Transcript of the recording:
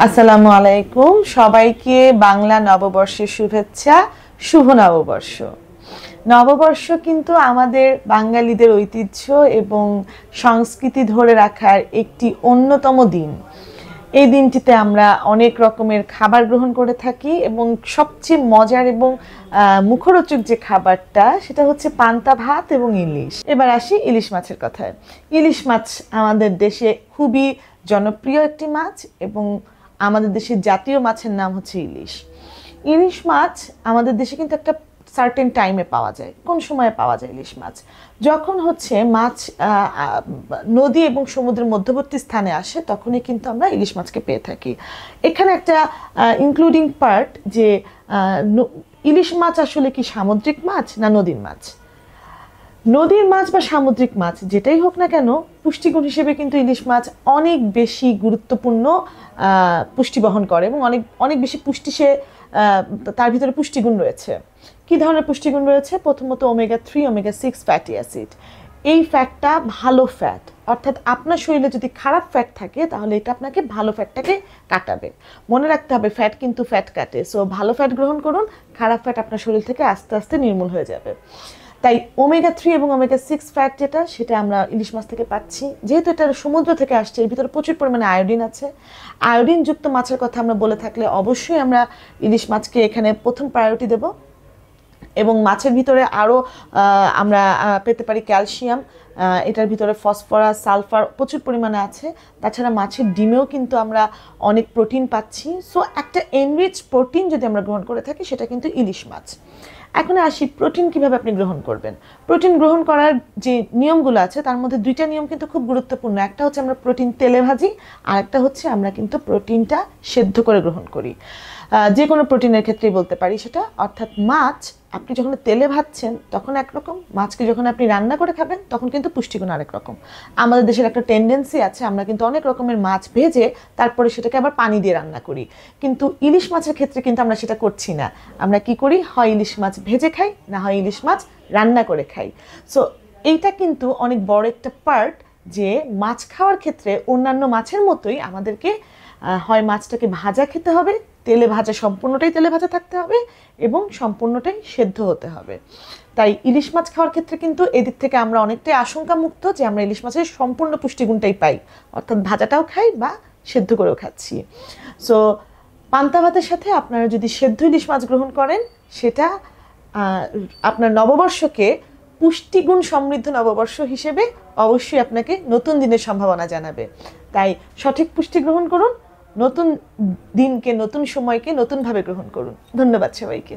আসসালামু আলাইকুম সবাইকে বাংলা নববর্ষের শুভেচ্ছা। শুভ নববর্ষ। নববর্ষ কিন্তু আমাদের বাঙালিদের ঐতিহ্য এবং সংস্কৃতি ধরে রাখার একটি অন্যতম দিন। এই দিনটিতে আমরা অনেক রকমের খাবার গ্রহণ করে থাকি এবং সবচেয়ে মজার এবং মুখরোচক যে খাবারটা সেটা হচ্ছে পান্তা ভাত এবং ইলিশ। এবার আসি ইলিশ মাছের কথায়। ইলিশ মাছ আমাদের দেশে খুবই জনপ্রিয় একটি মাছ এবং আমাদের দেশের জাতীয় মাছের নাম হচ্ছে ইলিশ। ইলিশ মাছ আমাদের দেশে কিন্তু একটা সার্টেন টাইমে পাওয়া যায়। কোন সময়ে পাওয়া যায় ইলিশ মাছ? যখন হচ্ছে মাছ নদী এবং সমুদ্রের মধ্যবর্তী স্থানে আসে তখনই কিন্তু আমরা ইলিশ মাছকে পেয়ে থাকি। এখানে একটা ইনক্লুডিং পার্ট যে ইলিশ মাছ আসলে কি সামুদ্রিক মাছ না নদীর মাছ? নদীর মাছ বা সামুদ্রিক মাছ যেটাই হোক না কেন, পুষ্টিগুণ হিসেবে কিন্তু ইলিশ মাছ অনেক বেশি গুরুত্বপূর্ণ পুষ্টি বহন করে এবং অনেক অনেক বেশি পুষ্টি তার ভিতরে পুষ্টিগুণ রয়েছে। কী ধরনের পুষ্টিগুণ রয়েছে? প্রথমত ওমেগা 3 ওমেগা 6 ফ্যাটি অ্যাসিড। এই ফ্যাটটা ভালো ফ্যাট, অর্থাৎ আপনার শরীরে যদি খারাপ ফ্যাট থাকে তাহলে এটা আপনাকে ভালো ফ্যাটটাকে কাটাবে। মনে রাখতে হবে ফ্যাট কিন্তু ফ্যাট কাটে। সো ভালো ফ্যাট গ্রহণ করুন, খারাপ ফ্যাট আপনার শরীর থেকে আস্তে আস্তে নির্মূল হয়ে যাবে। তাই ওমেগা 3 এবং ওমেগা 6 ফ্যাট সেটা আমরা ইলিশ মাছ থেকে পাচ্ছি। যেহেতু এটা সমুদ্র থেকে আসছে, এর ভিতরে প্রচুর পরিমাণে আয়োডিন আছে। আয়োডিনযুক্ত মাছের কথা আমরা বলে থাকলে অবশ্যই আমরা ইলিশ মাছকে এখানে প্রথম প্রায়োরিটি দেব। এবং মাছের ভিতরে আরও আমরা পেতে পারি ক্যালসিয়াম, এটার ভিতরে ফসফরাস, সালফার প্রচুর পরিমাণে আছে। তাছাড়া মাছের ডিমেও কিন্তু আমরা অনেক প্রোটিন পাচ্ছি। সো একটা এনরিচ প্রোটিন যদি আমরা গ্রহণ করে থাকি সেটা কিন্তু ইলিশ মাছ। এখন আসি প্রোটিন কিভাবে আপনি গ্রহণ করবেন। প্রোটিন গ্রহণ করার যে নিয়মগুলো আছে তার মধ্যে দুইটা নিয়ম কিন্তু খুব গুরুত্বপূর্ণ। একটা হচ্ছে আমরা প্রোটিন তেলে ভাজি, আর একটা হচ্ছে আমরা কিন্তু প্রোটিনটা সেদ্ধ করে গ্রহণ করি। যে কোনো প্রোটিনের ক্ষেত্রেই বলতে পারি সেটা, অর্থাৎ মাছ আপনি যখন তেলে ভাজছেন তখন একরকম, মাছকে যখন আপনি রান্না করে খাবেন তখন কিন্তু পুষ্টিগুণ আরেক রকম। আমাদের দেশের একটা টেন্ডেন্সি আছে, আমরা কিন্তু অনেক রকমের মাছ ভেজে তারপরে সেটাকে আবার পানি দিয়ে রান্না করি, কিন্তু ইলিশ মাছের ক্ষেত্রে কিন্তু আমরা সেটা করছি না। আমরা কি করি? হয় ইলিশ মাছ ভেজে খাই, না হয় ইলিশ মাছ রান্না করে খাই। সো এইটা কিন্তু অনেক বড় একটা পার্ট যে মাছ খাওয়ার ক্ষেত্রে অন্যান্য মাছের মতোই আমাদেরকে হয় মাছটাকে ভাজা খেতে হবে, তেলে ভাজা, সম্পূর্ণটাই তেলে ভাজা থাকতে হবে এবং সম্পূর্ণটাই সেদ্ধ হতে হবে। তাই ইলিশ মাছ খাওয়ার ক্ষেত্রে কিন্তু এদিক থেকে আমরা অনেকটাই আশঙ্কা মুক্ত যে আমরা ইলিশ মাছের সম্পূর্ণ পুষ্টিগুণটাই পাই, অর্থাৎ ভাজাটাও খাই বা সেদ্ধ করেও খাচ্ছি। সো পান্তা ভাতের সাথে আপনারা যদি সেদ্ধ ইলিশ মাছ গ্রহণ করেন সেটা আপনার নববর্ষকে পুষ্টিগুণ সমৃদ্ধ নববর্ষ হিসেবে অবশ্যই আপনাকে নতুন দিনের সম্ভাবনা জানাবে। তাই সঠিক পুষ্টি গ্রহণ করুন, নতুন দিনকে, নতুন সময়কে নতুনভাবে গ্রহণ করুন। ধন্যবাদ সবাইকে।